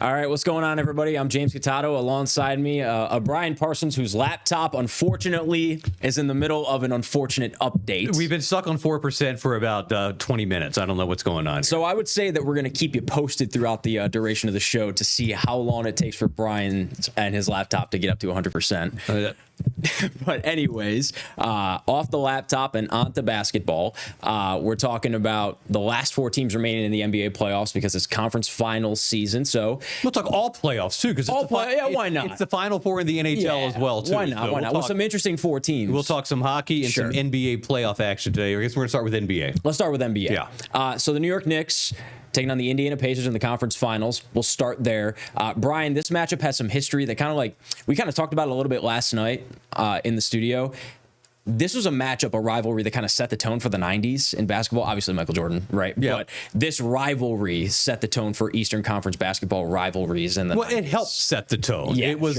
All right, what's going on, everybody? I'm James Catato. Alongside me, Brian Parsons, whose laptop, unfortunately, is in the middle of an unfortunate update. We've been stuck on 4% for about 20 minutes. I don't know what's going on. So I would say that we're going to keep you posted throughout the duration of the show to see how long it takes for Brian and his laptop to get up to 100%. But anyways, off the laptop and onto basketball, we're talking about the last four teams remaining in the NBA playoffs because it's conference finals season. So we'll talk all playoffs too, because why not? It's the Final Four in the NHL as well too. Why not? So why not? With some interesting four teams. We'll talk some hockey and some NBA playoff action today. I guess we're gonna start with NBA. Let's start with NBA. Yeah. So the New York Knicks taking on the Indiana Pacers in the conference finals. We'll start there. Brian, this matchup has some history that we kind of talked about it a little bit last night in the studio. This was a matchup, a rivalry that kind of set the tone for the 90s in basketball. Obviously, Michael Jordan, right? Yeah. But this rivalry set the tone for Eastern Conference basketball rivalries. It helped set the tone. Yeah, it was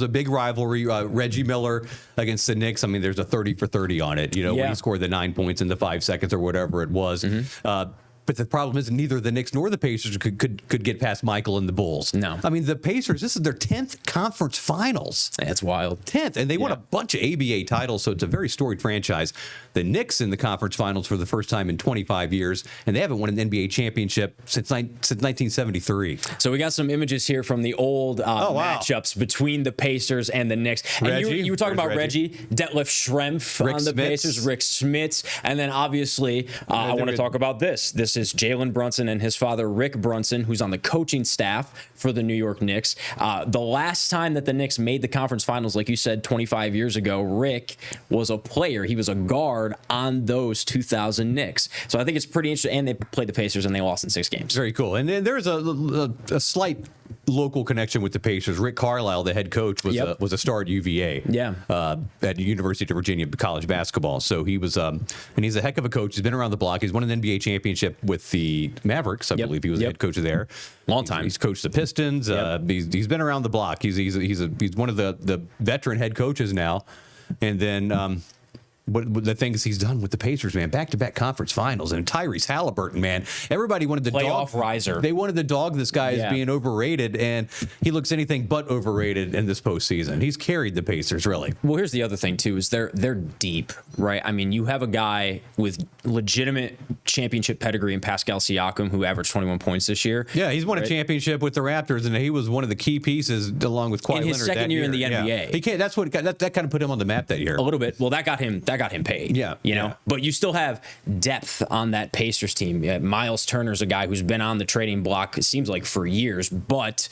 a big rivalry. Reggie Miller against the Knicks. I mean, there's a 30 for 30 on it. When he scored the 9 points in the 5 seconds or whatever it was. Mm-hmm. But the problem is neither the Knicks nor the Pacers could get past Michael and the Bulls. No. I mean, the Pacers, this is their 10th conference finals. That's wild. 10th. And they won a bunch of ABA titles, so it's a very storied franchise. The Knicks in the conference finals for the first time in 25 years, and they haven't won an NBA championship since 1973. So we got some images here from the old matchups between the Pacers and the Knicks. And you were talking about Reggie, Detlef Schrempf on the Pacers, Rick Smits, and then obviously I want to talk about this. This is Jalen Brunson and his father, Rick Brunson, who's on the coaching staff for the New York Knicks. The last time that the Knicks made the conference finals, like you said, 25 years ago, Rick was a player. He was a guard on those 2000 Knicks. So I think it's pretty interesting. And they played the Pacers and they lost in 6 games. Very cool. And then there's a slight local connection with the Pacers. Rick Carlisle, the head coach, was a star at UVA. At the University of Virginia college basketball. So he was, and he's a heck of a coach. He's been around the block. He's won an NBA championship with the Mavericks. I believe he was the head coach there. Long time. He's coached the Pistons. He's been around the block. He's one of the veteran head coaches now. And then But the things he's done with the Pacers, man, back-to-back conference finals, and Tyrese Halliburton, man, everybody wanted the playoff riser. They wanted the dog this guy as being overrated, and he looks anything but overrated in this postseason. He's carried the Pacers, really. Well, here's the other thing too: is they're deep, right? I mean, you have a guy with legitimate championship pedigree in Pascal Siakam, who averaged 21 points this year. Yeah, he's won a championship with the Raptors, and he was one of the key pieces along with Kawhi Leonard. In his second year in the NBA, he can't. That's what that kind of put him on the map that year. A little bit. Well, that got him paid. You know, but you still have depth on that Pacers team. Miles Turner's a guy who's been on the trading block, it seems like, for years, but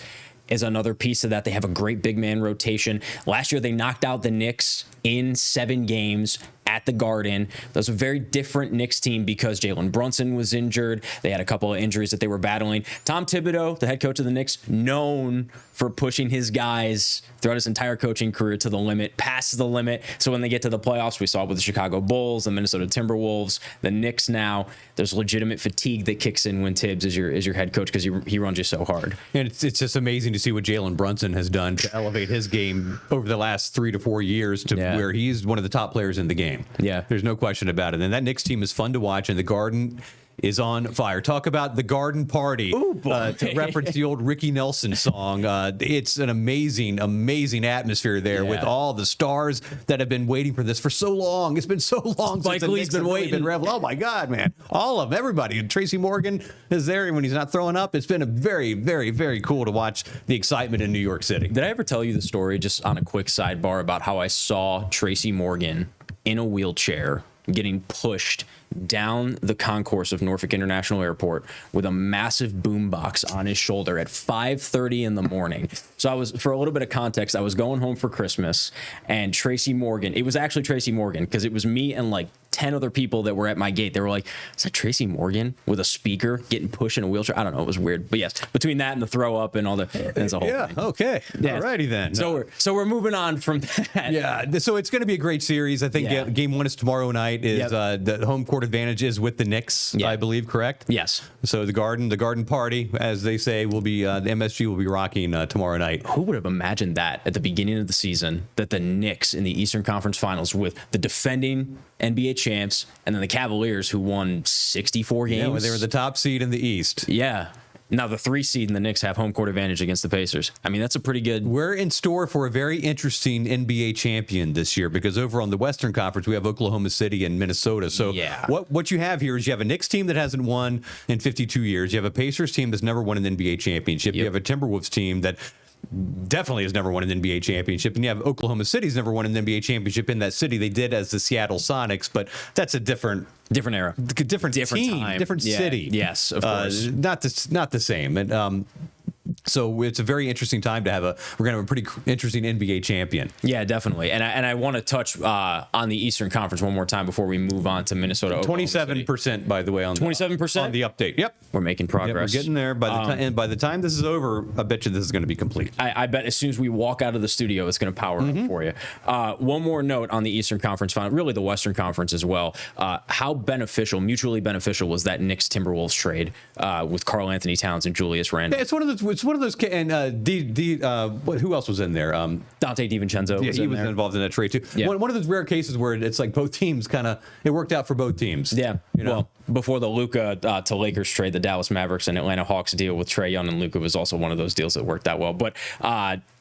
is another piece of that. They have a great big man rotation. Last year, they knocked out the Knicks in 7 games at the Garden. That was a very different Knicks team because Jalen Brunson was injured. They had a couple of injuries that they were battling. Tom Thibodeau, the head coach of the Knicks, known for pushing his guys throughout his entire coaching career to the limit, past the limit. So when they get to the playoffs, we saw it with the Chicago Bulls, the Minnesota Timberwolves, the Knicks now. There's legitimate fatigue that kicks in when Tibbs is your head coach because he runs you so hard. And it's just amazing to see what Jalen Brunson has done to elevate his game over the last 3 to 4 years to where he's one of the top players in the game. Yeah. There's no question about it. And that Knicks team is fun to watch, and the Garden is on fire. Talk about the Garden Party. Ooh, boy. To reference the old Ricky Nelson song. It's an amazing, amazing atmosphere there with all the stars that have been waiting for this for so long. It's been so long since the Knicks been waiting. Oh, my God, man. All of them, everybody. And Tracy Morgan is there when he's not throwing up. It's been a very, very, very cool to watch the excitement in New York City. Did I ever tell you the story, just on a quick sidebar, about how I saw Tracy Morgan in a wheelchair getting pushed down the concourse of Norfolk International Airport with a massive boombox on his shoulder at 5:30 in the morning. So I was, for a little bit of context, I was going home for Christmas, and Tracy Morgan, it was actually Tracy Morgan, because it was me and like 10 other people that were at my gate. They were like, is that Tracy Morgan with a speaker getting pushed in a wheelchair? I don't know. It was weird. But yes, between that and the throw up and all the, it's a whole thing. Okay. Yeah. Alrighty then. So we're moving on from that. Yeah. So it's going to be a great series. I think game 1 is tomorrow night. Is the home court advantage is with the Knicks, I believe, correct? Yes. So the Garden Party, as they say, will be, the MSG will be rocking tomorrow night. Who would have imagined that at the beginning of the season, that the Knicks in the Eastern Conference Finals with the defending NBA champs and then the Cavaliers, who won 64 games. Yeah, well, they were the top seed in the East. Yeah. Now the 3 seed and the Knicks have home court advantage against the Pacers. I mean, that's a pretty good. We're in store for a very interesting NBA champion this year because over on the Western Conference we have Oklahoma City and Minnesota. So what you have here is you have a Knicks team that hasn't won in 52 years. You have a Pacers team that's never won an NBA championship. You have a Timberwolves team that definitely has never won an NBA championship, and you have Oklahoma City's never won an NBA championship in that city. They did as the Seattle Sonics, but that's a different era, different team, time. Different city. Yes, of course, not the same. And so it's a very interesting time to have we're going to have a pretty interesting NBA champion. Yeah, definitely. And I want to touch on the Eastern Conference one more time before we move on to Minnesota. 27%, by the way, on 27% on the update. Yep, we're making progress. We're getting there. And by the time this is over, I bet you this is going to be complete. I bet as soon as we walk out of the studio, it's going to power up for you. One more note on the Eastern Conference final, really the Western Conference as well. How mutually beneficial was that Knicks Timberwolves trade with Karl Anthony Towns and Julius Randle? It's one of those, and who else was in there? Dante DiVincenzo. He was involved in that trade too. Yeah. One of those rare cases where it's like both teams it worked out for both teams. Yeah. Well, before the Luka to Lakers trade, the Dallas Mavericks and Atlanta Hawks deal with Trae Young and Luka was also one of those deals that worked out well. But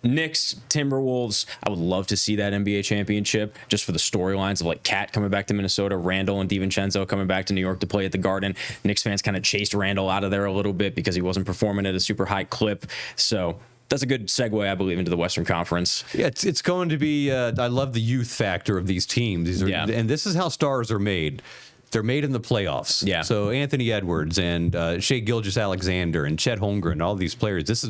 Knicks, Timberwolves, I would love to see that NBA championship just for the storylines of like Cat coming back to Minnesota, Randall and DiVincenzo coming back to New York to play at the Garden. Knicks fans kind of chased Randall out of there a little bit because he wasn't performing at a super high clip. So that's a good segue, I believe, into the Western Conference. Yeah, it's going to be. I love the youth factor of these teams. And this is how stars are made. They're made in the playoffs. Yeah. So Anthony Edwards and Shai Gilgeous-Alexander and Chet Holmgren, all these players. This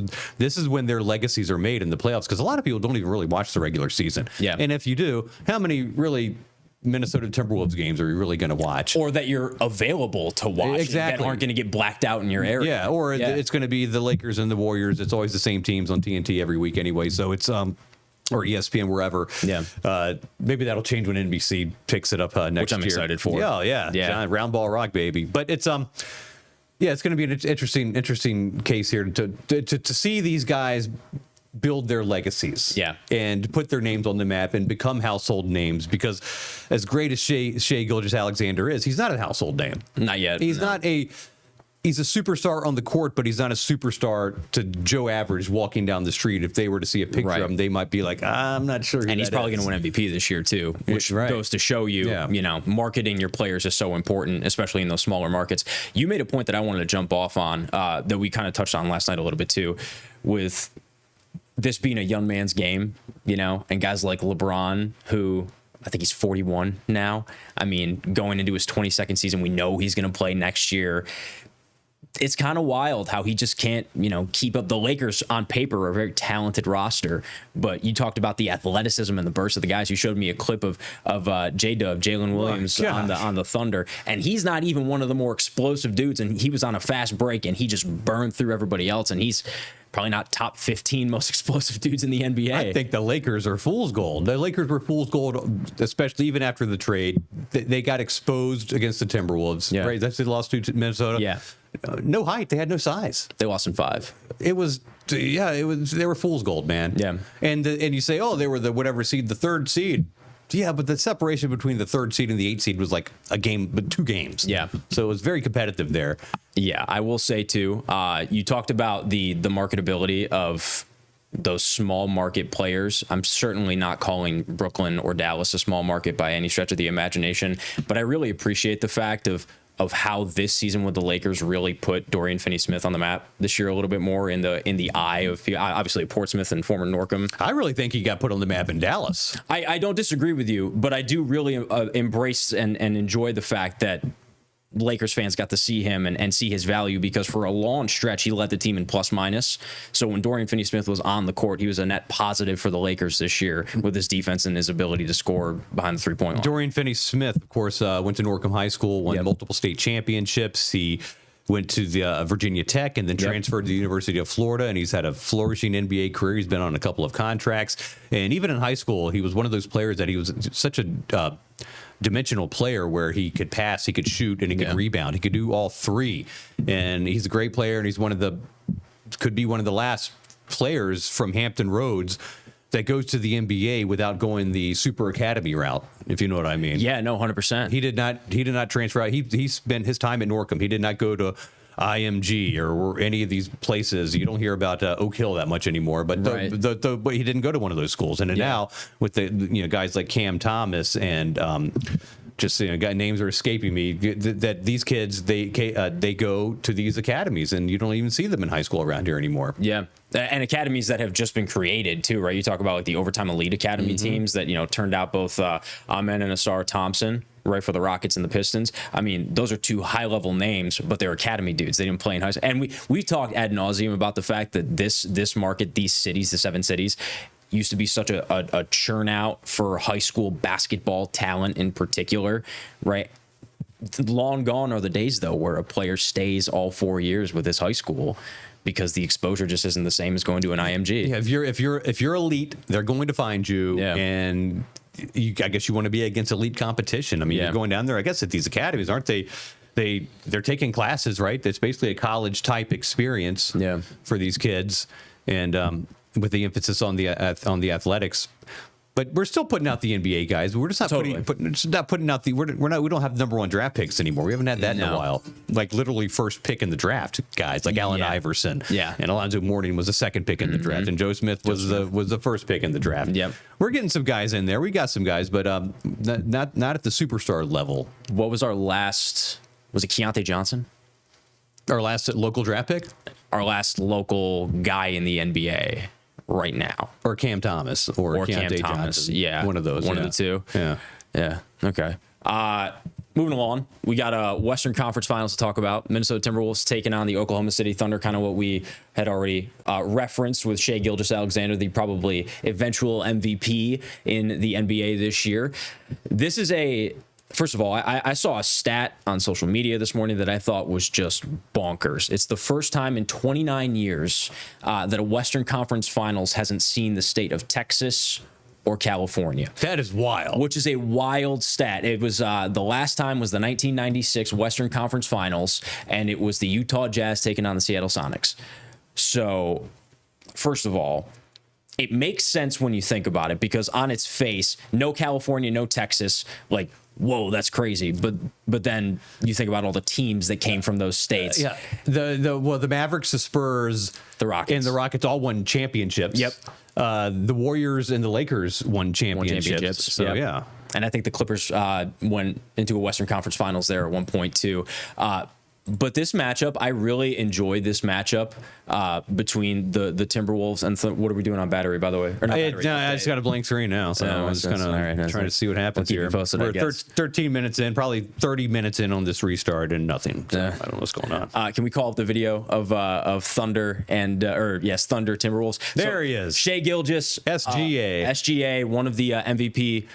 is when their legacies are made in the playoffs because a lot of people don't even really watch the regular season. Yeah. And if you do, how many really Minnesota Timberwolves games are you really going to watch? Or that you're available to watch. Exactly. That aren't going to get blacked out in your area. Yeah, or it's going to be the Lakers and the Warriors. It's always the same teams on TNT every week anyway. So it's or ESPN, wherever. Yeah. Maybe that'll change when NBC picks it up next year. Which I'm excited for. Yeah. Giant round ball rock, baby. But it's it's going to be an interesting case here to see these guys build their legacies, and put their names on the map and become household names. Because as great as Shai Gilgeous-Alexander is, he's not a household name. Not yet. He's a superstar on the court, but he's not a superstar to Joe Average walking down the street. If they were to see a picture of him, they might be like, I'm not sure. And he's probably going to win MVP this year too, which goes to show you, marketing your players is so important, especially in those smaller markets. You made a point that I wanted to jump off on that we kind of touched on last night a little bit too, with this being a young man's game, and guys like LeBron, who I think he's 41 now. I mean, going into his 22nd season, we know he's going to play next year. It's kind of wild how he just can't, keep up. The Lakers on paper are a very talented roster, but you talked about the athleticism and the burst of the guys. You showed me a clip of J-Dub, Jalen Williams on the Thunder, and he's not even one of the more explosive dudes, and he was on a fast break, and he just burned through everybody else, and he's probably not top 15 most explosive dudes in the NBA. I think the Lakers are fool's gold. The Lakers were fool's gold, especially even after the trade. They got exposed against the Timberwolves. Yeah. Right? That's they lost to Minnesota. Yeah. No height. They had no size. They lost in 5. They were fool's gold, man. Yeah. And you say, they were the whatever seed, the 3rd seed. Yeah, but the separation between the 3rd seed and the 8th seed was like a game, but 2 games. Yeah. So it was very competitive there. Yeah, I will say too, you talked about the marketability of those small market players. I'm certainly not calling Brooklyn or Dallas a small market by any stretch of the imagination, but I really appreciate the fact of how this season with the Lakers really put Dorian Finney-Smith on the map this year a little bit more in the eye of obviously Portsmouth and former Norcom. I really think he got put on the map in Dallas. I don't disagree with you, but I do really embrace and enjoy the fact that Lakers fans got to see him and see his value, because for a long stretch he led the team in plus minus. So when Dorian Finney-Smith was on the court, he was a net positive for the Lakers this year with his defense and his ability to score behind the 3-point line. Dorian Finney-Smith, of course, went to Norcom High School, won multiple state championships. He went to the Virginia Tech and then transferred to the University of Florida, and he's had a flourishing NBA career. He's been on a couple of contracts, and even in high school, he was one of those players that he was such a dimensional player where he could pass, he could shoot, and he could rebound. He could do all 3, and he's a great player, and he's could be one of the last players from Hampton Roads that goes to the NBA without going the super academy route, if you know what I mean. Yeah, no, 100%. He did not transfer out. He spent his time at Norcom. He did not go to IMG or any of these places. You don't hear about Oak Hill that much anymore, but but he didn't go to one of those schools. And now with the guys like Cam Thomas and just names are escaping me, that these kids they go to these academies and you don't even see them in high school around here anymore. Yeah. And academies that have just been created too, right? You talk about like the Overtime Elite Academy teams that, turned out both Amen and Asar Thompson, right, for the Rockets and the Pistons. I mean, those are two high-level names, but they're academy dudes. They didn't play in high school. And we've talked ad nauseum about the fact that this market, these cities, the 7 cities, used to be such a churn out for high school basketball talent in particular, right? Long gone are the days, though, where a player stays all 4 years with his high school, because the exposure just isn't the same as going to an IMG. Yeah, if you're elite, they're going to find you, and I guess you want to be against elite competition. I mean, you're going down there, I guess, at these academies, aren't they? They're taking classes, right? It's basically a college type experience for these kids, and with the emphasis on the athletics. But we're still putting out the NBA guys. We're just not putting out we don't have the #1 draft picks anymore. We haven't had that in a while. Like literally first pick in the draft guys, like Allen Iverson. Yeah. And Alonzo Mourning was the second pick in the draft, and Joe Smith was the first pick in the draft. Yep. We're getting some guys in there. We got some guys, but not at the superstar level. What was our last? Was it Keontae Johnson? Our last local draft pick? Our last local guy in the NBA. Right now, or Cam Thomas, or Keontae Johnson. Yeah, one of those. One of the two. Yeah. Okay. Moving along, we got a Western Conference Finals to talk about. Minnesota Timberwolves taking on the Oklahoma City Thunder, kind of what we had already referenced with Shai Gilgeous-Alexander, the probably eventual MVP in the NBA this year. This is First of all, I saw a stat on social media this morning that I thought was just bonkers. It's the first time in 29 years that a Western Conference Finals hasn't seen the state of Texas or California. That is wild. Which is a wild stat. It was the last time was the 1996 Western Conference Finals, and it was the Utah Jazz taking on the Seattle Sonics. So, first of all, it makes sense when you think about it, because on its face, no California, no Texas, like, whoa, that's crazy. But then you think about all the teams that came from those states. The Mavericks, the Spurs, the Rockets, and the Rockets all won championships. Yep. The Warriors and the Lakers won championships. So yeah. And I think the Clippers went into a Western Conference Finals there at one point too. But this matchup, I really enjoyed this matchup between the Timberwolves and what are we doing on battery, by the way? Or not battery, I just got a blank screen now, so I'm just kind of trying to see what happens here. We're 13 minutes in, probably 30 minutes in on this restart, and nothing. So I don't know what's going on. Can we call up the video of Thunder and Thunder Timberwolves? There he is. Shai Gilgeous, SGA, one of the MVP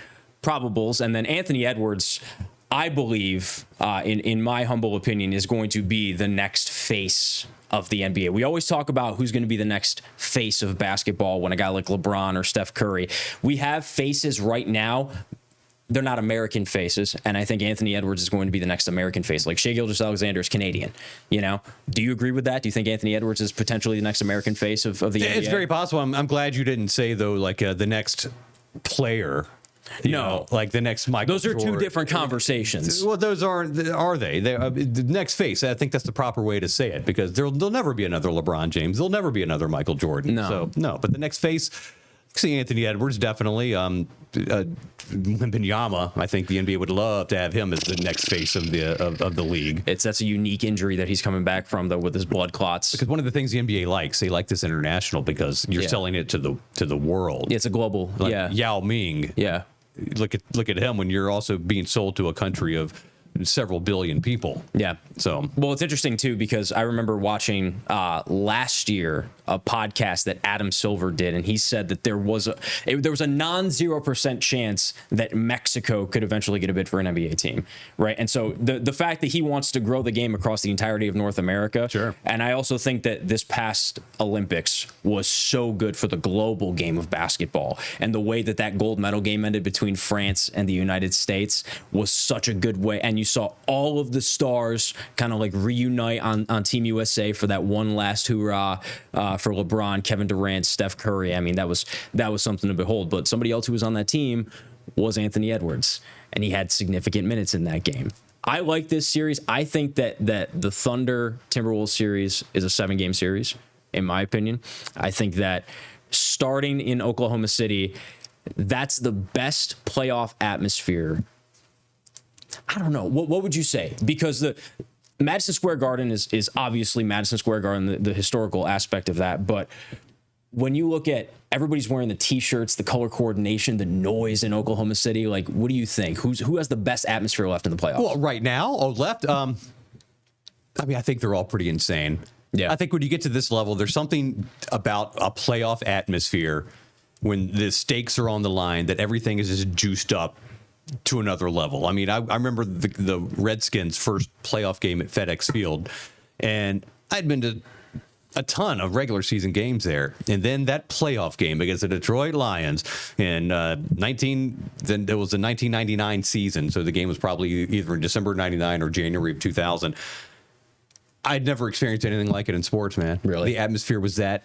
probables, and then Anthony Edwards, I believe, in my humble opinion, is going to be the next face of the NBA. We always talk about who's going to be the next face of basketball when a guy like LeBron or Steph Curry. We have faces right now. They're not American faces, and I think Anthony Edwards is going to be the next American face. Like Shai Gilgeous-Alexander is Canadian. Do you agree with that? Do you think Anthony Edwards is potentially the next American face of the NBA? It's very possible. I'm glad you didn't say, though, like the next player. Like the next Michael Those are Jordan. Two different conversations. Well, those are they? The next face, I think that's the proper way to say it, because there'll never be another LeBron James. There'll never be another Michael Jordan. No. But the next face, see Anthony Edwards, definitely. Wembanyama, I think the NBA would love to have him as the next face of the league. That's a unique injury that he's coming back from, though, with his blood clots. Because one of the things the NBA likes, they like this international, because you're selling it to the world. It's a global. Yao Ming. Yeah. Look at him when you're also being sold to a country of several billion people. Yeah. So, well, it's interesting too, because I remember watching last year a podcast that Adam Silver did, and he said that there was a non-0% chance that Mexico could eventually get a bid for an NBA team, right? And so the fact that he wants to grow the game across the entirety of North America, sure. And I also think that this past Olympics was so good for the global game of basketball, and the way that gold medal game ended between France and the United States was such a good way. And you saw all of the stars kind of like reunite on Team USA for that one last hurrah for LeBron, Kevin Durant, Steph Curry. I mean, that was something to behold. But somebody else who was on that team was Anthony Edwards, and he had significant minutes in that game. I like this series. I think that the Thunder Timberwolves series is a 7-game series, in my opinion. I think that starting in Oklahoma City, that's the best playoff atmosphere. I don't know. What would you say? Because the Madison Square Garden is obviously Madison Square Garden, the historical aspect of that. But when you look at everybody's wearing the T-shirts, the color coordination, the noise in Oklahoma City, like, what do you think? Who has the best atmosphere left in the playoffs? Well, right now, left. I mean, I think they're all pretty insane. Yeah. I think when you get to this level, there's something about a playoff atmosphere when the stakes are on the line that everything is just juiced up to another level. I mean, I remember the Redskins' first playoff game at FedEx Field, and I'd been to a ton of regular season games there, and then that playoff game against the Detroit Lions in then it was the 1999 season, so the game was probably either in December of 99 or January of 2000. I'd never experienced anything like it in sports, man. Really? The atmosphere was that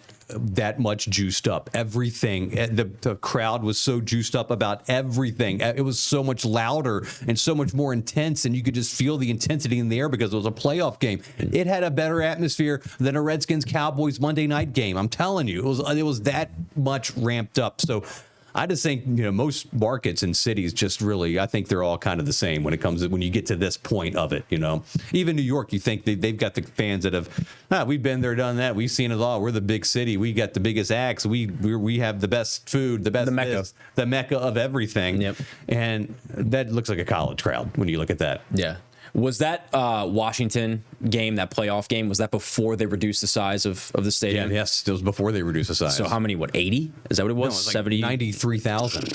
much juiced up. Everything, the crowd was so juiced up about everything. It was so much louder and so much more intense, and you could just feel the intensity in the air because it was a playoff game. It had a better atmosphere than a Redskins-Cowboys Monday night game. I'm telling you, it was that much ramped up. So I just think, most markets and cities just really, I think they're all kind of the same when you get to this point of it, Even New York, you think they've got the fans that have, we've been there, done that. We've seen it all. We're the big city. We got the biggest acts. We have the best food, the Mecca. The Mecca of everything. Yep. And that looks like a college crowd when you look at that. Yeah. Was that Washington game, that playoff game, was that before they reduced the size of the stadium? Yeah, yes, it was before they reduced the size. So how many, 80? Is that what it was? No, it was like 70? 93,000.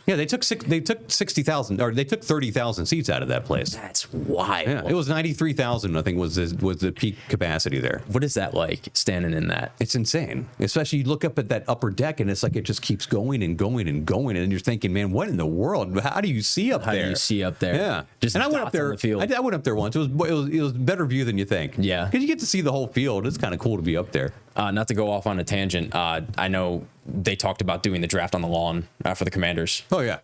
Yeah, they took 60,000, or they took 30,000 seats out of that place. That's wild. Yeah, it was 93,000. I think was the peak capacity there. What is that like, standing in that? It's insane. Especially you look up at that upper deck, and it's like it just keeps going and going and going, and you're thinking, man, what in the world? How do you see up there? How do you see up there? Yeah, just and I went up there. I went up there once. It was better view than you think. Yeah, because you get to see the whole field. It's kind of cool to be up there. Not to go off on a tangent, I know they talked about doing the draft on the lawn for the Commanders. Oh, yeah.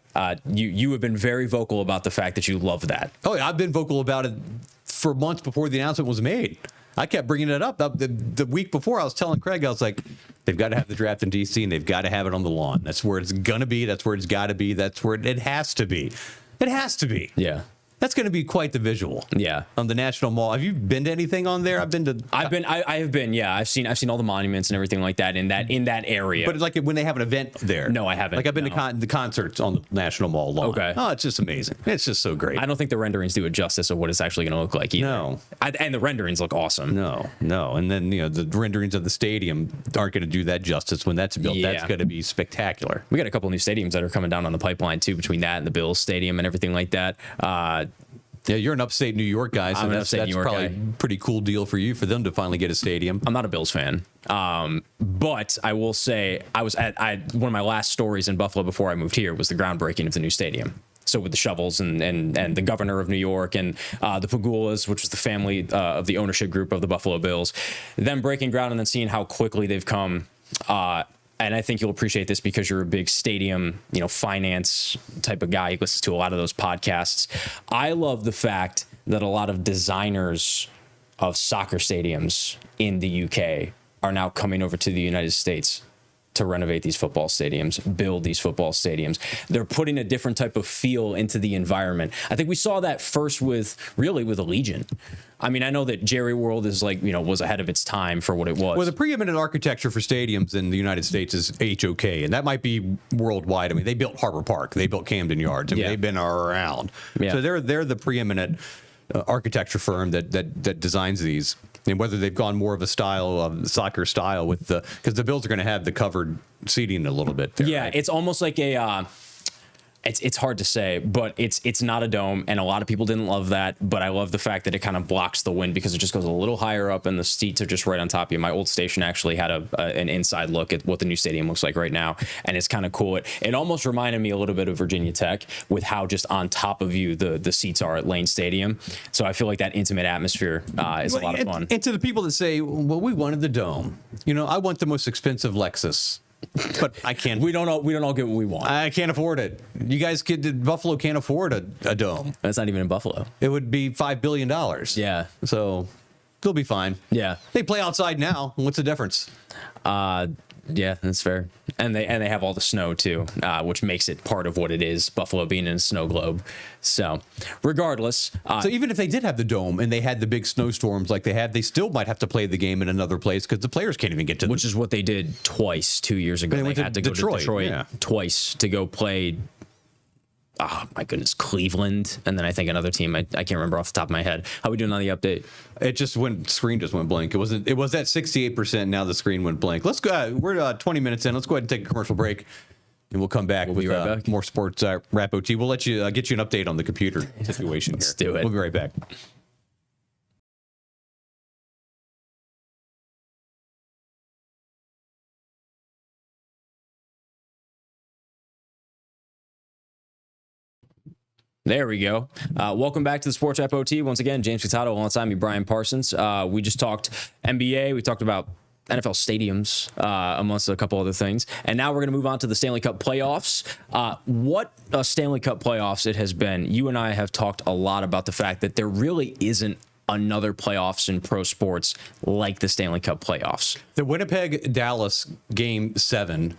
You have been very vocal about the fact that you love that. Oh, yeah. I've been vocal about it for months before the announcement was made. I kept bringing it up. The week before, I was telling Craig, I was like, they've got to have the draft in D.C., and they've got to have it on the lawn. That's where it's going to be. That's where it's got to be. That's where it has to be. It has to be. Yeah. That's going to be quite the visual. Yeah. On the National Mall. Have you been to anything on there? I have been. Yeah. I've seen all the monuments and everything like that in that area. But like when they have an event there. No, I haven't. Like I've been to the concerts on the National Mall lawn. Okay. Oh, it's just amazing. It's just so great. I don't think the renderings do it justice of what it's actually going to look like either. No. And the renderings look awesome. No. And then, the renderings of the stadium aren't going to do that justice when that's built. Yeah. That's going to be spectacular. We got a couple new stadiums that are coming down on the pipeline too, between that and the Bills Stadium and everything like that. Yeah, you're an upstate New York guy, so that's probably a pretty cool deal for them to finally get a stadium. I'm not a Bills fan, but I will say I was at one of my last stories in Buffalo before I moved here was the groundbreaking of the new stadium. So with the shovels and the governor of New York and the Pagulas, which was the family of the ownership group of the Buffalo Bills, them breaking ground and then seeing how quickly they've come. And I think you'll appreciate this because you're a big stadium, finance type of guy. You listen to a lot of those podcasts. I love the fact that a lot of designers of soccer stadiums in the UK are now coming over to the United States to renovate these football stadiums, build these football stadiums. They're putting a different type of feel into the environment. I think we saw that first with Allegiant. I mean, I know that Jerry World is was ahead of its time for what it was. Well, the preeminent architecture for stadiums in the United States is HOK, and that might be worldwide. I mean, they built Harbor Park, they built Camden Yards. I mean, they've been around. Yeah. So they're the preeminent architecture firm that designs these. And whether they've gone more of a soccer style because the Bills are going to have the covered seating a little bit there. Yeah, right? It's almost like a. It's hard to say, but it's not a dome, and a lot of people didn't love that. But I love the fact that it kind of blocks the wind because it just goes a little higher up, and the seats are just right on top of you. My old station actually had an inside look at what the new stadium looks like right now, and it's kind of cool. It almost reminded me a little bit of Virginia Tech with how just on top of you the seats are at Lane Stadium. So I feel like that intimate atmosphere is a lot of fun. And to the people that say, "Well, we wanted the dome," I want the most expensive Lexus But I can't. We don't all get what we want. I can't afford it. You guys Buffalo can't afford a dome. That's not even in Buffalo. It would be $5 billion. Yeah. So they'll be fine. Yeah. They play outside now. What's the difference? Yeah, that's fair. And they have all the snow too, which makes it part of what it is, Buffalo being in a snow globe. So regardless. So even if they did have the dome and they had the big snowstorms like they had, they still might have to play the game in another place because the players can't even get to Which is what they did twice 2 years ago. They had to go to Detroit twice to go play, oh my goodness, Cleveland. And then I think another team, I can't remember off the top of my head. How are we doing on the update? Screen just went blank. It was at 68%. Now the screen went blank. Let's go. We're 20 minutes in. Let's go ahead and take a commercial break. And we'll come back with back. More sports wrap OT. We'll let you get you an update on the computer situation. Let's do it. We'll be right back. There we go. Welcome back to the Sportswrap OT. Once again, James Catato alongside me, Brian Parsons. We just talked NBA. We talked about NFL stadiums, amongst a couple other things. And now we're going to move on to the Stanley Cup playoffs. What a Stanley Cup playoffs it has been. You and I have talked a lot about the fact that there really isn't another playoffs in pro sports like the Stanley Cup playoffs. The Winnipeg-Dallas Game 7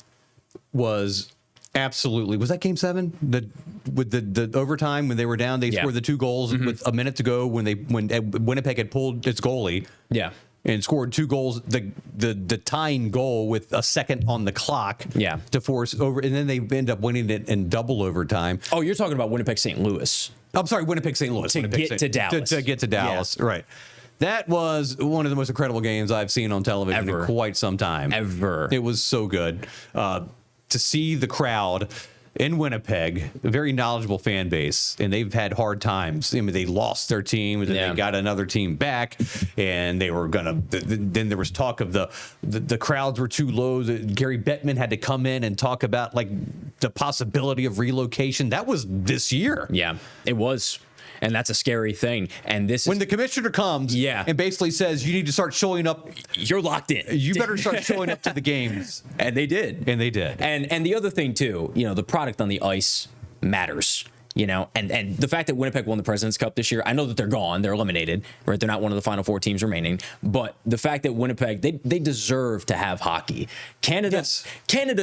was absolutely... Was that Game 7? With the overtime when they were down, they scored the 2 goals with a minute to go when Winnipeg had pulled its goalie. Yeah. And scored 2 goals, the tying goal with a second on the clock to force over. And then they end up winning it in double overtime. Oh, you're talking about Winnipeg St. Louis. I'm sorry, Winnipeg St. Louis. To get to Dallas. To get to Dallas, right. That was one of the most incredible games I've seen on television in quite some time. Ever. It was so good. To see the crowd in Winnipeg, a very knowledgeable fan base, and they've had hard times. I mean, they lost their team, and then they got another team back, and they were gonna. Then there was talk of the crowds were too low. Gary Bettman had to come in and talk about like the possibility of relocation. That was this year. Yeah, it was. And that's a scary thing. And this when the commissioner comes and basically says you need to start showing up. You're locked in. You better start showing up to the games. And they did. And they did. And the other thing too, the product on the ice matters. And the fact that Winnipeg won the President's Cup this year, I know that they're gone, they're eliminated, right? They're not one of the final 4 teams remaining. But the fact that Winnipeg, they deserve to have hockey. Canada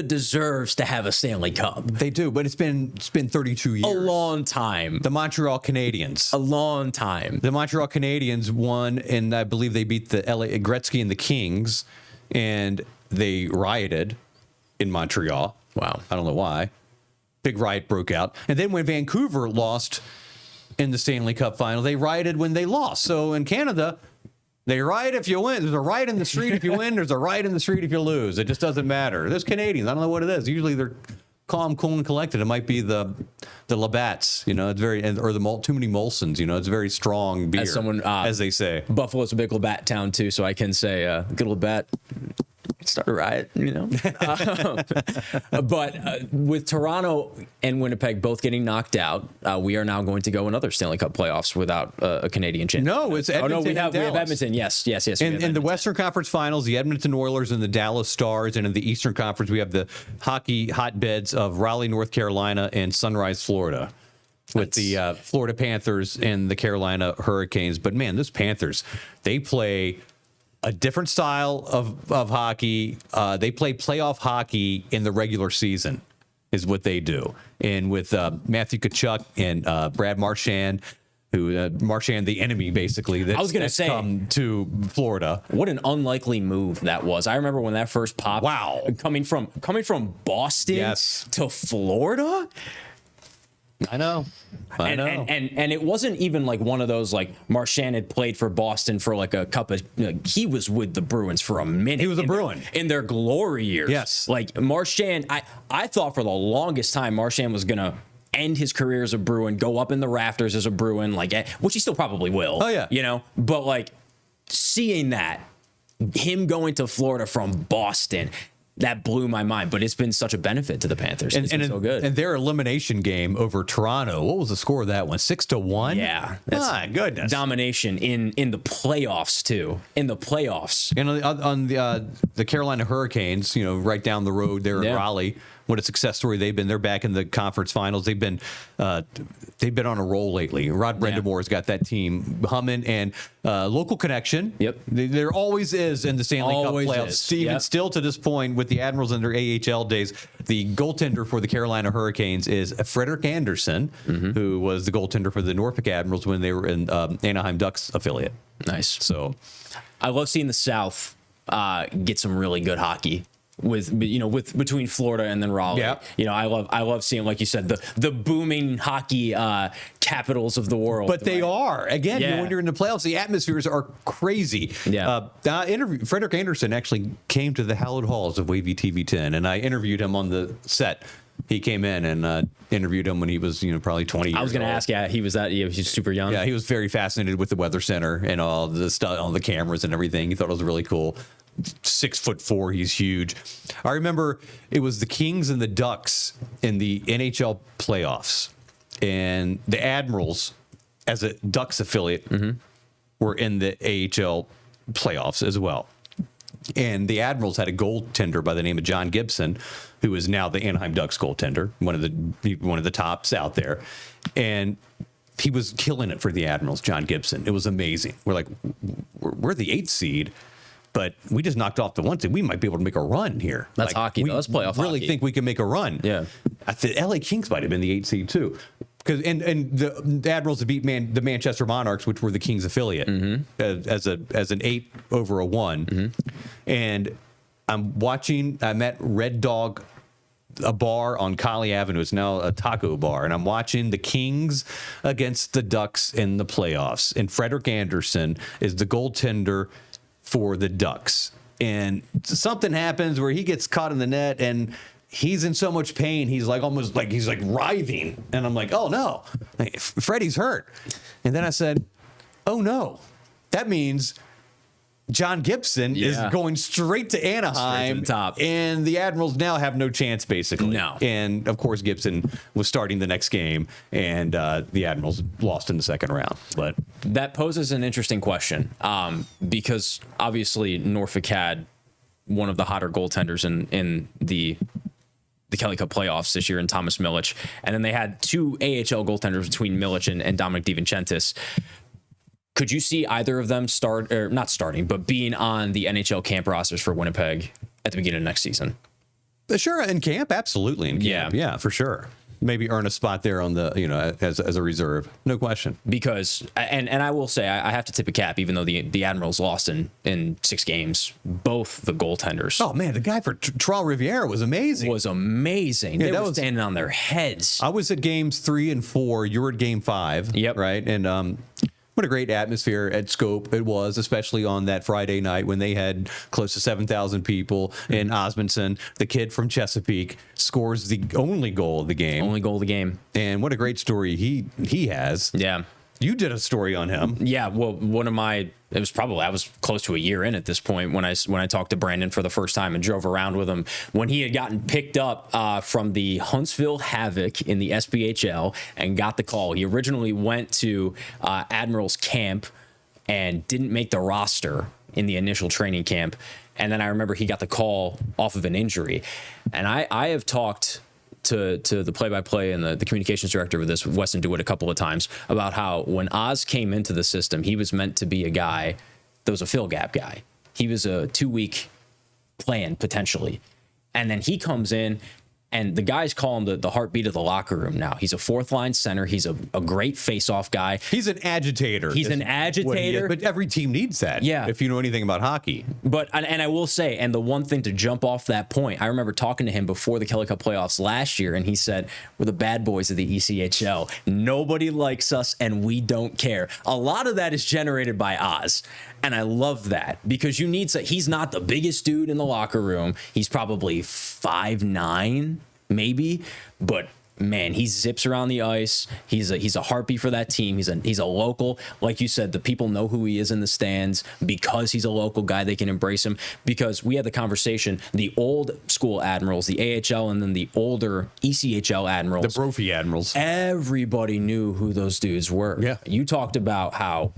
deserves to have a Stanley Cup. They do, but it's been 32 years. A long time. The Montreal Canadiens. A long time. The Montreal Canadiens won, and I believe they beat the LA Gretzky and the Kings, and they rioted in Montreal. Wow. I don't know why. Big riot broke out. And then when Vancouver lost in the Stanley Cup final, they rioted when they lost. So in Canada, they riot if you win. There's a riot in the street if you win. There's a riot in the street if you lose. It just doesn't matter. There's Canadians. I don't know what it is. Usually they're calm, cool, and collected. It might be the Labatt's, it's very, or the too many Molsons, it's very strong beer, as they say. Buffalo's a big Labatt town too, so I can say, good Labatt. Start a riot, But with Toronto and Winnipeg both getting knocked out, we are now going to go another Stanley Cup playoffs without a Canadian champion. No, it's Edmonton. We have Edmonton. Yes. In the Western Conference Finals, the Edmonton Oilers and the Dallas Stars, and in the Eastern Conference, we have the hockey hotbeds of Raleigh, North Carolina, and Sunrise, Florida. With the Florida Panthers and the Carolina Hurricanes. But man, those Panthers, they play a different style of hockey. They play playoff hockey in the regular season is what they do. And with Matthew Tkachuk and Brad Marchand, who Marchand, the enemy, basically, that's come to Florida. What an unlikely move that was. I remember when that first popped. Wow. Coming from Boston to Florida. I know. And it wasn't even like one of those like Marchand had played for Boston for like a couple of, he was with the Bruins for a minute. He was a Bruin in their glory years. Yes. Like Marchand, I thought for the longest time Marchand was gonna end his career as a Bruin, go up in the rafters as a Bruin, like which he still probably will. Oh yeah. But like seeing that, him going to Florida from Boston, that blew my mind. But it's been such a benefit to the Panthers. It's been so good. And their elimination game over Toronto, what was the score of that one? 6-1? Yeah. My goodness. Domination in the playoffs, too. In the playoffs. And on the Carolina Hurricanes, right down the road there in Raleigh, what a success story they've been. They're back in the conference finals. They've been on a roll lately. Rod Brendamore's got that team humming, and local connection. Yep. There always is in the Stanley Cup playoffs. Even still to this point with the Admirals in their AHL days, the goaltender for the Carolina Hurricanes is Frederik Andersen, who was the goaltender for the Norfolk Admirals when they were in Anaheim Ducks affiliate. Nice. So I love seeing the South get some really good hockey. With between Florida and then Raleigh, I love seeing, like you said, the booming hockey capitals of the world. But they are again when you're in the playoffs, the atmospheres are crazy. Frederik Andersen actually came to the hallowed halls of Wavy TV 10, and I interviewed him on the set. He came in and interviewed him when he was probably 20 years old. I was going to ask, he was super young. Yeah, he was very fascinated with the Weather Center and all the stuff, all the cameras and everything. He thought it was really cool. 6'4", he's huge. I remember it was the Kings and the Ducks in the NHL playoffs, and the Admirals, as a Ducks affiliate, were in the AHL playoffs as well. And the Admirals had a goaltender by the name of John Gibson, who is now the Anaheim Ducks goaltender, one of the tops out there, and he was killing it for the Admirals. John Gibson, it was amazing. We're like, we're the 8th seed. But we just knocked off the 1 seed. We might be able to make a run here. That's hockey. That's playoff hockey. We really think we can make a run. Yeah. The LA Kings might have been the 8th seed too. And the Admirals beat the Manchester Monarchs, which were the Kings affiliate, as an 8 over a 1. And I'm at Red Dog, a bar on Collie Avenue. It's now a taco bar. And I'm watching the Kings against the Ducks in the playoffs. And Frederik Andersen is the goaltender for the Ducks, and something happens where he gets caught in the net and he's in so much pain he's almost writhing, and I'm like, oh no, Freddie's hurt. And then I said, oh no, that means John Gibson is going straight to Anaheim, straight to the top. And the Admirals now have no chance, basically. No. And of course, Gibson was starting the next game, and the Admirals lost in the second round. But that poses an interesting question, because obviously Norfolk had one of the hotter goaltenders in the Kelly Cup playoffs this year in Thomas Milic, and then they had 2 AHL goaltenders between Milic and Dominic DiVincentis. Could you see either of them not starting, but being on the NHL camp rosters for Winnipeg at the beginning of next season? Sure, in camp, absolutely. In camp. Yeah, for sure. Maybe earn a spot there on the, as a reserve, no question. Because, and I will say, I have to tip a cap, even though the Admirals lost in 6 games, both the goaltenders. Oh man, the guy for Trois-Rivières was amazing. They were standing on their heads. I was at games 3 and 4. You were at game 5. Yep. Right, and what a great atmosphere at Scope it was, especially on that Friday night when they had close to 7,000 people. And Osmondson, the kid from Chesapeake, scores the only goal of the game. Only goal of the game. And what a great story he has. Yeah. You did a story on him. Yeah, well, I was close to a year in at this point when I talked to Brandon for the first time and drove around with him when he had gotten picked up from the Huntsville Havoc in the SPHL and got the call. He originally went to Admirals camp and didn't make the roster in the initial training camp. And then I remember he got the call off of an injury. And I have talked to the play-by-play and the communications director of this, Weston DeWitt, a couple of times about how when Oz came into the system, he was meant to be a guy that was a fill gap guy. He was a 2-week plan potentially. And then he comes in, and the guys call him the heartbeat of the locker room now. He's a 4th-line center. He's a great face-off guy. He's an agitator. He's an agitator. But every team needs that, if you know anything about hockey. But and I will say, and the one thing to jump off that point, I remember talking to him before the Kelly Cup playoffs last year, and he said, we're the bad boys of the ECHL. Nobody likes us, and we don't care. A lot of that is generated by Oz. And I love that because he's not the biggest dude in the locker room. He's probably 5'9", maybe, but man, he zips around the ice. He's a heartbeat for that team. He's a local. Like you said, the people know who he is in the stands because he's a local guy. They can embrace him because we had the conversation, the old school Admirals, the AHL, and then the older ECHL Admirals. The Brophy Admirals. Everybody knew who those dudes were. Yeah. You talked about how,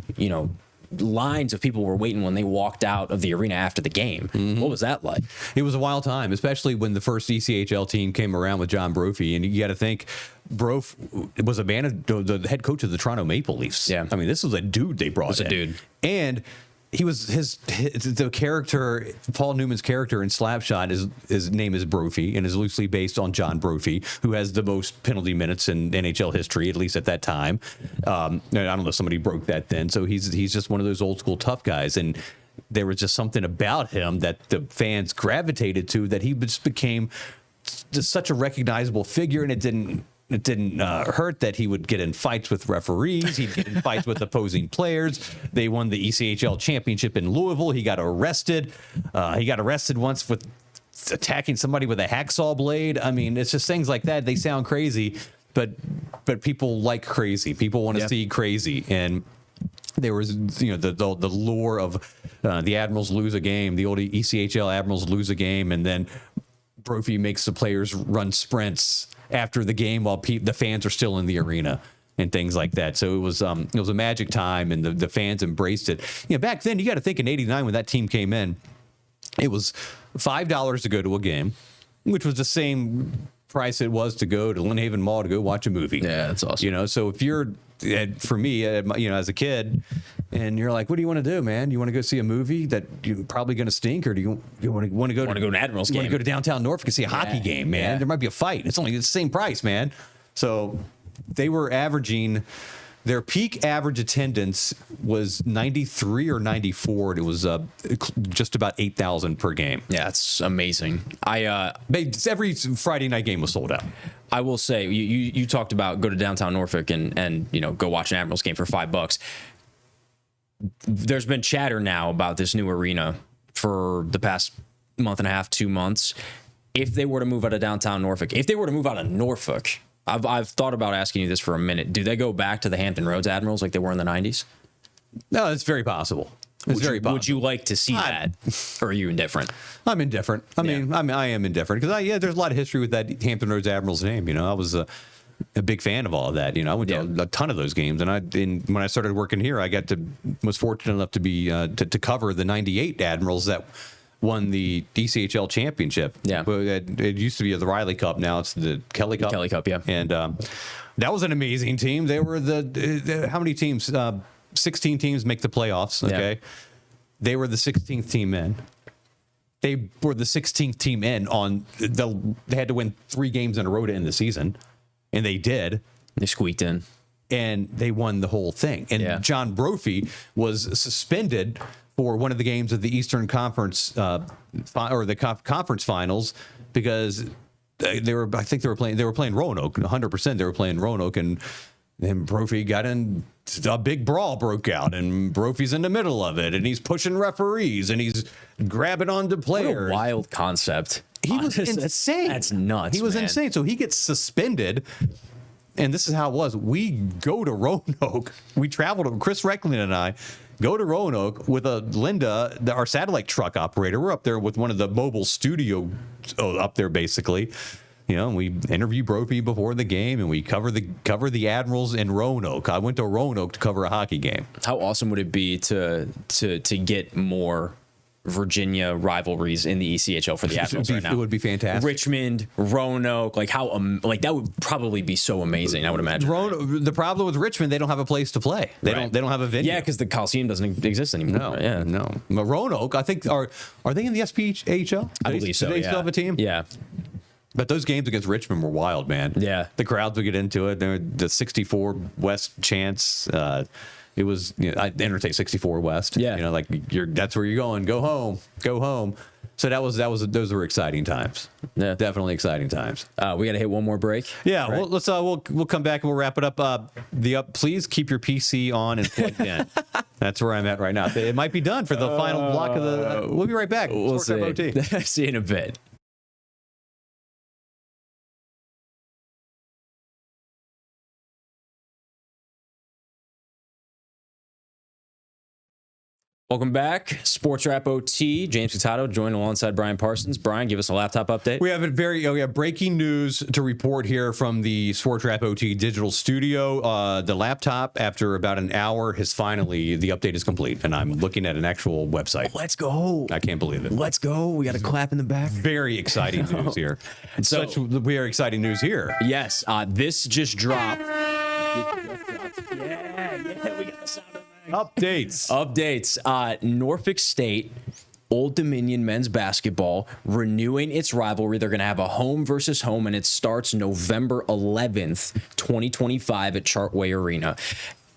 lines of people were waiting when they walked out of the arena after the game. What was that like? It was a wild time, especially when the first ECHL team came around with John Brophy. And you got to think, Brof was the head coach of the Toronto Maple Leafs. Yeah. I mean, this was a dude they brought in. A dude. And he was the character, Paul Newman's character in Slapshot, his name is Brophy and is loosely based on John Brophy, who has the most penalty minutes in NHL history, at least at that time. I don't know if somebody broke that then. So he's just one of those old school tough guys. And there was just something about him that the fans gravitated to, that he just became just such a recognizable figure. And it didn't hurt that he would get in fights with referees. He'd get in fights with opposing players. They won the ECHL championship in Louisville. He got arrested. He got arrested once with attacking somebody with a hacksaw blade. I mean, it's just things like that. They sound crazy, but people like crazy. People want to see crazy. And there was, the lure of the Admirals lose a game, the old ECHL Admirals lose a game, and then Brophy makes the players run sprints after the game while the fans are still in the arena and things like that. So it was a magic time, and the fans embraced it. Back then, you got to think in '89 when that team came in, it was $5 to go to a game, which was the same price it was to go to Lynnhaven Mall to go watch a movie. Yeah, that's awesome. So if you're, for me, as a kid, and you're like, what do you want to do, man? You want to go see a movie that you're probably going to stink, or do you want to go to an Admirals game? Want to go to downtown Norfolk and see a hockey game, man? Yeah. There might be a fight. It's only the same price, man. So they were averaging. Their peak average attendance was 93 or 94. It was just about 8,000 per game. Yeah, it's amazing. Every Friday night game was sold out. I will say, you talked about go to downtown Norfolk and go watch an Admirals game for $5. There's been chatter now about this new arena for the past month and a half, 2 months. If they were to move out of downtown Norfolk, if they were to move out of Norfolk, I've thought about asking you this for a minute. Do they go back to the Hampton Roads Admirals like they were in the 90s? No, it's very possible. Would you like to see that, or are you indifferent? I'm indifferent. I mean, I am indifferent because there's a lot of history with that Hampton Roads Admirals name. I was a big fan of all of that. I went to a ton of those games, and when I started working here, was fortunate enough to be to cover the '98 Admirals that won the DCHL championship. Yeah, it used to be the Riley Cup. Now it's the Kelly Cup. Kelly Cup, yeah. And that was an amazing team. They were how many teams? 16 teams make the playoffs. Okay, they were the 16th team in. They were the 16th team in they had to win 3 games in a row to end the season, and they did. They squeaked in, and they won the whole thing. And John Brophy was suspended for one of the games of the Eastern Conference or the conference finals because they were playing Roanoke. 100% they were playing Roanoke, and then Brophy got in. A big brawl broke out, and Brophy's in the middle of it, and he's pushing referees, and he's grabbing onto players. What a wild concept. He was insane. That's nuts. He was insane. So he gets suspended. And this is how it was. We go to Roanoke. We traveled. Chris Recklin and I go to Roanoke with Linda, our satellite truck operator. We're up there with one of the mobile studios up there, basically. And we interview Brophy before the game, and we cover the Admirals in Roanoke. I went to Roanoke to cover a hockey game. How awesome would it be to get more Virginia rivalries in the ECHL for the Admirals right now? It would be fantastic. Richmond, Roanoke, that would probably be so amazing. I would imagine. The problem with Richmond, they don't have a place to play. They don't have a venue. Yeah, because the Coliseum doesn't exist anymore. No. But Roanoke, I think are they in the SPHL? I believe so. Do they still have a team? Yeah. But those games against Richmond were wild, man. Yeah. The crowds would get into it. There were the 64 West chants. It was, I entertain 64 West. Yeah. That's where you're going. Go home. So those were exciting times. Yeah. Definitely exciting times. We got to hit one more break. Yeah. Right. Well, we'll come back and we'll wrap it up. Please keep your PC on and plugged in. That's where I'm at right now. It might be done for the final block of the. We'll be right back. We'll see. Sportswrap OT. See you in a bit. Welcome back. Sportswrap OT. James Catato joined alongside Brian Parsons. Brian, give us a laptop update. We have breaking news to report here from the Sportswrap OT digital studio. The laptop, after about an hour, the update is complete, and I'm looking at an actual website. Let's go. I can't believe it. Let's go. We got a clap in the back. Very exciting news here. Such very exciting news here. Yes. This just dropped. Yeah, we got the sound of Updates. Norfolk State, Old Dominion men's basketball, renewing its rivalry. They're going to have a home versus home, and it starts November 11th, 2025 at Chartway Arena.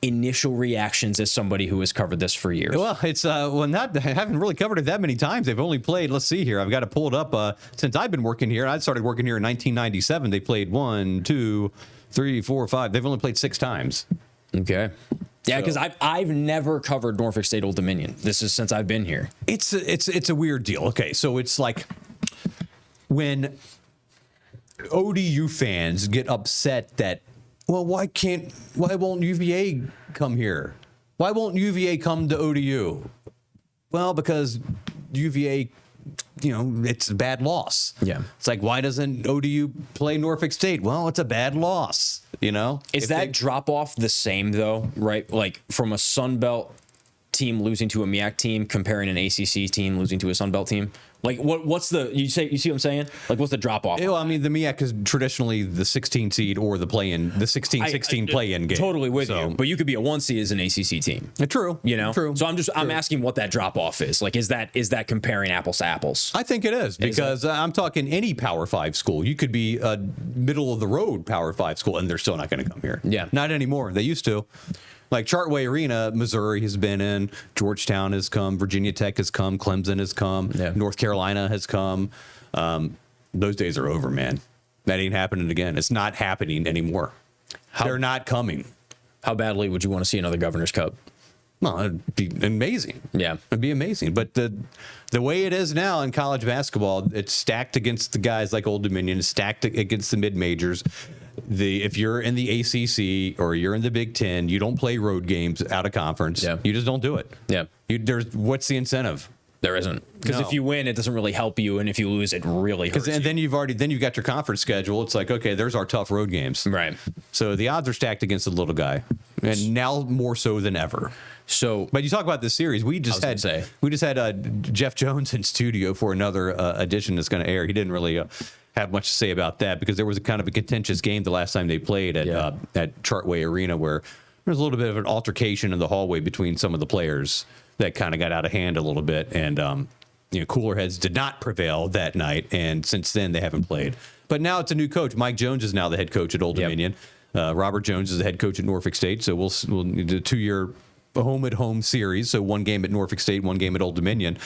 Initial reactions as somebody who has covered this for years. Well, it's I haven't really covered it that many times. They've only played, let's see here, I've got to pull it up. Since I've been working here, I started working here in 1997. They played 1, 2, 3, 4, 5. They've only played 6 times. Okay. Yeah, because I've never covered Norfolk State Old Dominion. This is since I've been here. It's a weird deal. Okay, so it's like when ODU fans get upset that, well, why won't UVA come here? Why won't UVA come to ODU? Well, because UVA, it's a bad loss. Yeah. It's like, why doesn't ODU play Norfolk State? Well, it's a bad loss, Is that drop off the same, though, right? Like from a Sun Belt team losing to a MEAC team, comparing an ACC team losing to a Sun Belt team? Like, what's you see what I'm saying? Like, what's the drop off? Well, I mean, the MEAC is traditionally the 16 seed or the 16-16 play-in game. Totally with you. But you could be a 1 seed as an ACC team. True. True. So I'm asking what that drop off is. Like, is that comparing apples to apples? I think it is, because I'm talking any Power 5 school. You could be a middle of the road Power 5 school, and they're still not going to come here. Yeah. Not anymore. They used to. Like Chartway Arena, Missouri has been in, Georgetown has come, Virginia Tech has come, Clemson has come, North Carolina has come. Those days are over, man. That ain't happening again. It's not happening anymore. They're not coming. How badly would you want to see another Governor's Cup? Well, it'd be amazing. Yeah. It'd be amazing. But the way it is now in college basketball, it's stacked against the guys like Old Dominion, it's stacked against the mid-majors. If you're in the ACC or you're in the Big Ten, you don't play road games out of conference. Yeah. You just don't do it. Yeah. What's the incentive? There isn't. Because if you win, it doesn't really help you, and if you lose, it really hurts you. And then you've got your conference schedule. It's like, okay, there's our tough road games. Right. So the odds are stacked against the little guy, and now more so than ever. So, but you talk about this series. We just had Jeff Jones in studio for another edition that's going to air. He didn't really have much to say about that because there was a kind of a contentious game the last time they played at Chartway Arena where there was a little bit of an altercation in the hallway between some of the players that kind of got out of hand a little bit, and cooler heads did not prevail that night, and since then they haven't played. But now it's a new coach. Mike Jones is now the head coach at Old Dominion. Robert Jones is the head coach at Norfolk State. So we'll do a 2-year home series. So 1 game at Norfolk State, 1 game at Old Dominion.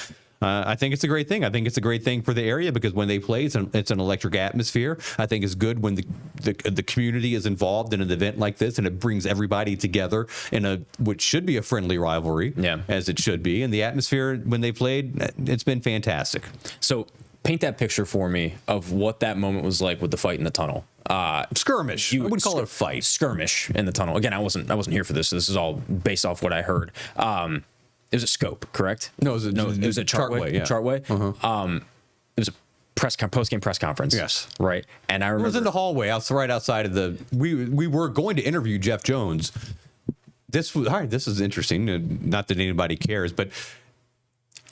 I think it's a great thing. I think it's a great thing for the area because when they play, it's an electric atmosphere. I think it's good when the community is involved in an event like this, and it brings everybody together in which should be a friendly rivalry, as it should be. And the atmosphere when they played, it's been fantastic. So paint that picture for me of what that moment was like with the fight in the tunnel. Skirmish. I wouldn't call it a fight. Skirmish in the tunnel. Again, I wasn't here for this. This is all based off what I heard. It was a scope, correct? No, it was a Chartway. Yeah. Chartway. It was a post-game press conference. Yes. Right. And I remember it was in the hallway, right outside of the. We were going to interview Jeff Jones. This is interesting. Not that anybody cares, but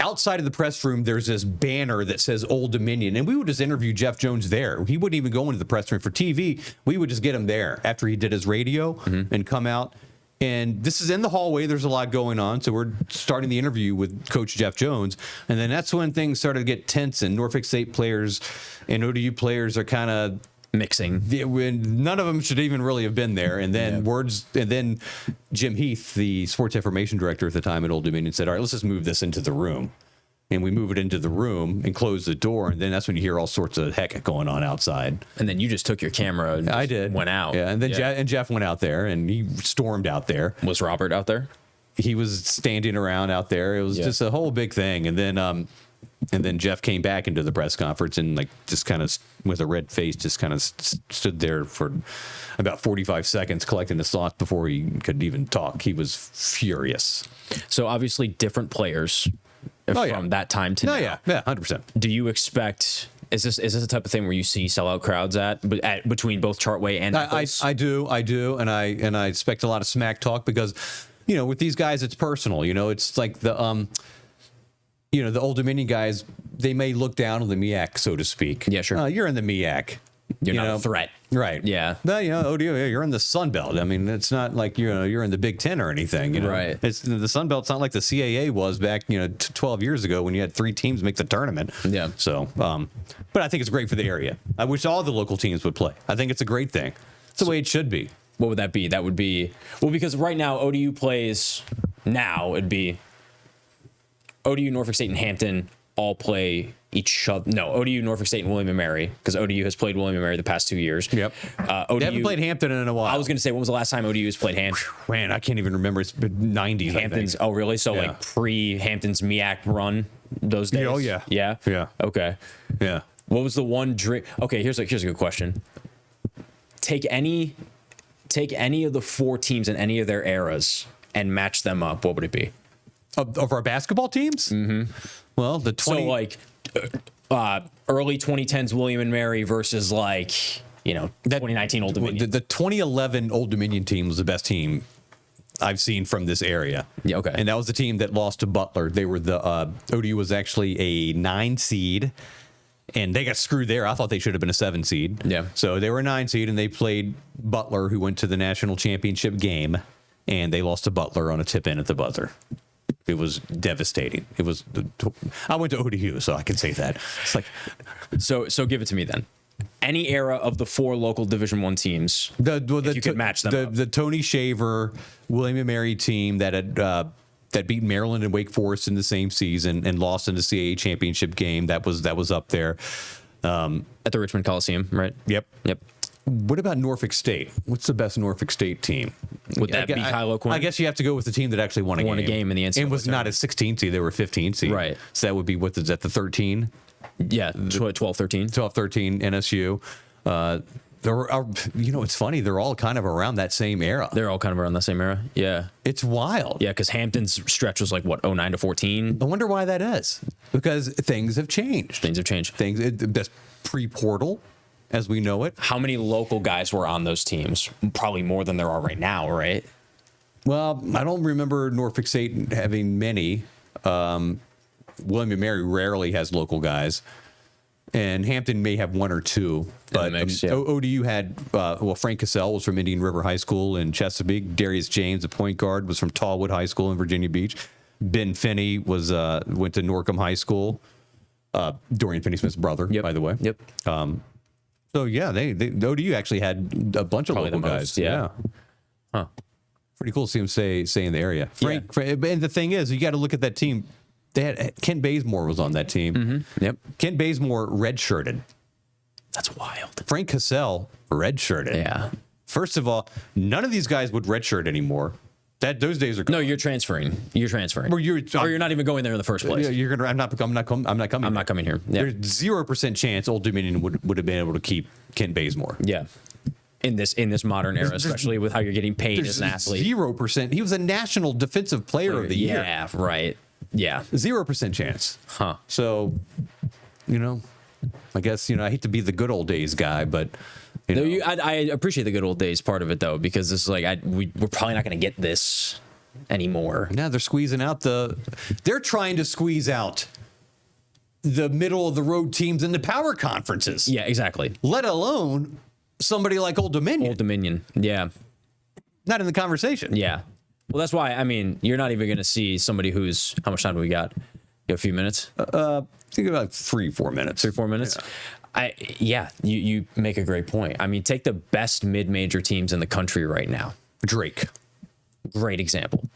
outside of the press room, there's this banner that says Old Dominion, and we would just interview Jeff Jones there. He wouldn't even go into the press room for TV. We would just get him there after he did his radio and come out. And this is in the hallway. There's a lot going on. So we're starting the interview with Coach Jeff Jones. And then that's when things started to get tense, and Norfolk State players and ODU players are kind of mixing. When none of them should even really have been there. And then then Jim Heath, the sports information director at the time at Old Dominion, said, all right, let's just move this into the room. And we move it into the room and close the door. And then that's when you hear all sorts of heck going on outside. And then you just took your camera and I did. Went out. Yeah. And then Jeff went out there and he stormed out there. Was Robert out there? He was standing around out there. It was just a whole big thing. And then And then Jeff came back into the press conference and like just kind of with a red face, just kind of stood there for about 45 seconds collecting his thoughts before he could even talk. He was furious. So obviously different players from that time to now. Yeah, 100%. Do you expect? Is this the type of thing where you see sellout crowds at between both Chartway and Nichols? I do, and I expect a lot of smack talk because, with these guys it's personal. It's like the the Old Dominion guys, they may look down on the MEAC, so to speak. Yeah, sure. You're in the MEAC. You're not a threat. Right. Yeah. But, you're in the Sun Belt. I mean, it's not like you're in the Big Ten or anything. Right. It's the Sun Belt's not like the CAA was back 12 years ago when you had 3 teams make the tournament. Yeah. So, but I think it's great for the area. I wish all the local teams would play. I think it's a great thing. It's the way it should be. What would that be? That would be because right now ODU plays. Now it'd be ODU, Norfolk State, and Hampton all play each other. No, ODU, Norfolk State, and William & Mary, because ODU has played William & Mary the past 2 years. Yep. ODU, they haven't played Hampton in a while. I was going to say, when was the last time ODU has played Hampton? Man, I can't even remember. It's been 90s, Hampton's. Oh, really? So like pre-Hampton's MEAC run those days? Oh, yeah. Yeah? Yeah. Okay. Yeah. What was the one drink? Okay, here's a good question. Take any of the 4 teams in any of their eras and match them up. What would it be? Of our basketball teams? Mm-hmm. Well, the 20... So, like, early 2010s William & Mary versus, like, 2019 Old Dominion. The 2011 Old Dominion team was the best team I've seen from this area. Yeah, okay. And that was the team that lost to Butler. They were ODU was actually a 9 seed, and they got screwed there. I thought they should have been a 7 seed. Yeah. So they were a 9 seed, and they played Butler, who went to the national championship game, and they lost to Butler on a tip-in at the buzzer. It was devastating. I went to ODU, so I can say that. It's like, so give it to me then. Any era of the 4 local Division I teams, if you could match them up. The Tony Shaver, William & Mary team that had that beat Maryland and Wake Forest in the same season and lost in the CAA championship game. That was up there. At the Richmond Coliseum, right? Yep. Yep. What about Norfolk State? What's the best Norfolk State team? Would that be Kylo Quinn? I guess you have to go with the team that actually won a game in the NCAA. It was not a 16 seed; they were a 15 seed. Right. So that would be what is that? The 13? Yeah, 12-13. 12-13 NSU. There are, it's funny. They're all kind of around that same era. They're all kind of around the same era. Yeah. It's wild. Yeah, because Hampton's stretch was like, what, 09 to 14? I wonder why that is. Because things have changed. That's pre-portal, as we know it. How many local guys were on those teams? Probably more than there are right now, right? Well, I don't remember Norfolk State having many. William & Mary rarely has local guys. And Hampton may have 1 or 2, but ODU had Frank Cassell was from Indian River High School in Chesapeake. Darius James, the point guard, was from Tallwood High School in Virginia Beach. Ben Finney went to Norcom High School. Dorian Finney-Smith's brother, by the way. Yep. So yeah, they ODU actually had a bunch of local guys. Yeah. Huh. Pretty cool to see them stay in the area. Frank, and the thing is, you got to look at that team. They had Kent Bazemore was on that team. Mm-hmm. Yep. Kent Bazemore redshirted. That's wild. Frank Cassell redshirted. Yeah. First of all, none of these guys would redshirt anymore. Those days are gone. No, you're transferring. Or you're not even going there in the first place. Yeah, I'm not coming. I'm not coming here. Yeah. There's 0% chance Old Dominion would have been able to keep Kent Bazemore. Yeah. In this modern era, especially with how you're getting paid as an athlete. 0%. He was a national defensive player of the year. Yeah, right. Yeah. 0% chance. Huh. So, I guess, I hate to be the good old days guy, but I appreciate the good old days part of it though, because this is like we're probably not going to get this anymore. Now they're squeezing out they're trying to squeeze out the middle of the road teams in the power conferences. Yeah, exactly. Let alone somebody like Old Dominion. Old Dominion. Yeah. Not in the conversation. Yeah. Well, that's why, you're not even going to see somebody who's, how much time do we got? You have a few minutes? I think about 3-4 minutes. 3-4 minutes? Yeah. You make a great point. Take the best mid-major teams in the country right now. Drake. Great example.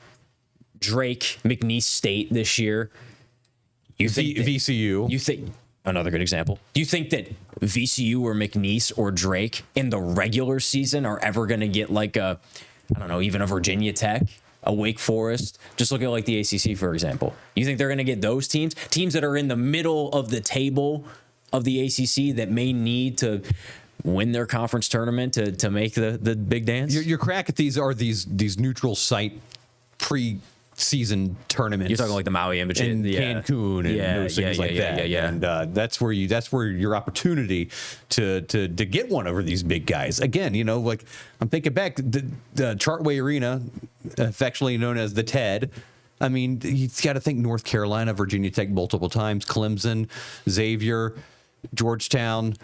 Drake, McNeese State this year. VCU. You think, another good example. Do you think that VCU or McNeese or Drake in the regular season are ever going to get like even a Virginia Tech a Wake Forest. Just look at like the ACC, for example. You think they're going to get those teams that are in the middle of the table of the ACC that may need to win their conference tournament to make the big dance? Your crack at these are these neutral site pre-season tournaments. You're talking like the Maui Image and Cancun and those things like that. And that's where your opportunity to get one over these big guys. Again, like I'm thinking back, the Chartway Arena, affectionately known as the TED. I mean, you've got to think North Carolina, Virginia Tech multiple times, Clemson, Xavier, Georgetown,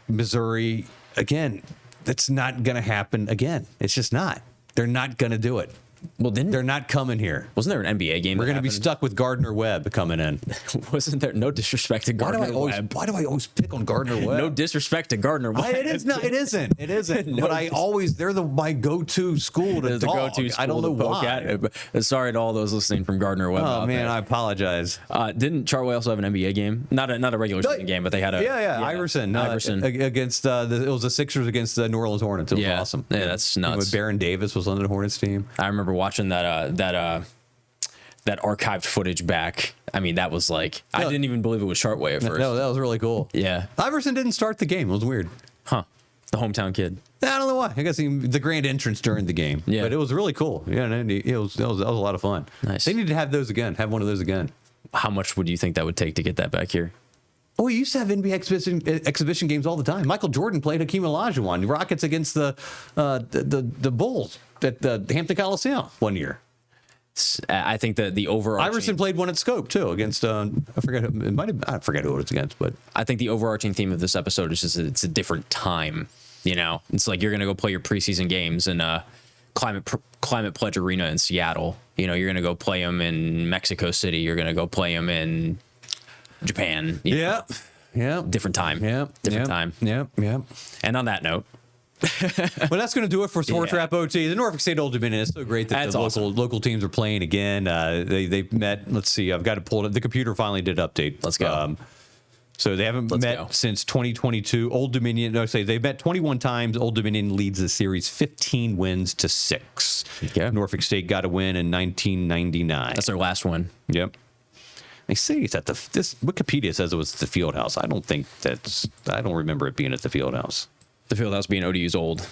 Missouri. Again, that's not going to happen again. It's just not. They're not going to do it. Well, they're not coming here. Wasn't there an NBA game? We're going to be stuck with Gardner Webb coming in. Wasn't there? No disrespect to Gardner Webb. Why do I always pick on Gardner Webb? No disrespect to Gardner Webb. It isn't. No, but they're my go-to school to dog. I don't know why. Sorry to all those listening from Gardner Webb. Oh man, I apologize. Didn't Chartway also have an NBA game? Not a regular season game, but they had a Iverson against it was the Sixers against the New Orleans Hornets. It was awesome. Yeah, that's nuts. Baron Davis was on the Hornets team. I remember watching that archived footage back. I mean, that was like, I didn't even believe it was Chartway at first. No, that was really cool. Yeah. Iverson didn't start the game. It was weird. Huh. The hometown kid. I don't know why. I guess the grand entrance during the game. Yeah. But it was really cool. Yeah, it was a lot of fun. Nice. They need to have those again. Have one of those again. How much would you think that would take to get that back here? Oh, we used to have NBA exhibition games all the time. Michael Jordan played Hakeem Olajuwon. Rockets against the Bulls at the Hampton Coliseum one year. I think that the overarching... Iverson played one at Scope too against I forget who it was against, but I think the overarching theme of this episode is just it's a different time. It's like you're gonna go play your preseason games in Climate Pledge Arena in Seattle. You're gonna go play them in Mexico City. You're gonna go play them in Japan. Yeah. Different time. Different time. Yeah. And on that note. Well, that's going to do it for Sportswrap OT. The Norfolk State Old Dominion is so great that local teams are playing again. They've met. Let's see. I've got to pull it. The computer finally did update. Let's go. So they haven't met since 2022. Old Dominion. They've met 21 times. Old Dominion leads the series 15 wins to 6. Yeah. Norfolk State got a win in 1999. That's their last one. Yep. They say it's at this Wikipedia says it was the Fieldhouse. I don't remember it being at the Fieldhouse. The Fieldhouse being ODU's old.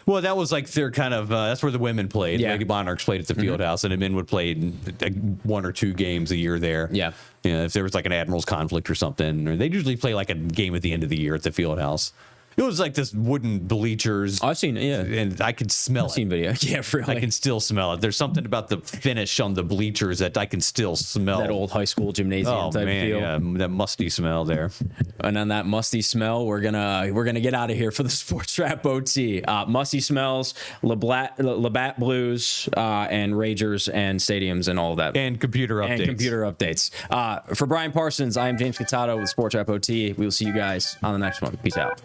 Well, that was like their kind of that's where the women played. Yeah. Lady Monarchs played at the Fieldhouse, and the men would play 1 or 2 games a year there. Yeah. If there was like an Admirals conflict or something, or they usually play like a game at the end of the year at the Fieldhouse. It was like this wooden bleachers. I've seen it, yeah. And I could smell it. I've seen video. Yeah, really. I can still smell it. There's something about the finish on the bleachers that I can still smell. That old high school gymnasium type feel. Yeah, that musty smell there. And on that musty smell, we're gonna get out of here for the Sportswrap OT. Musty smells, Labatt Blues, and Ragers and stadiums and all of that. And computer updates. For Brian Parsons, I am James Cantado with Sportswrap OT. We will see you guys on the next one. Peace out.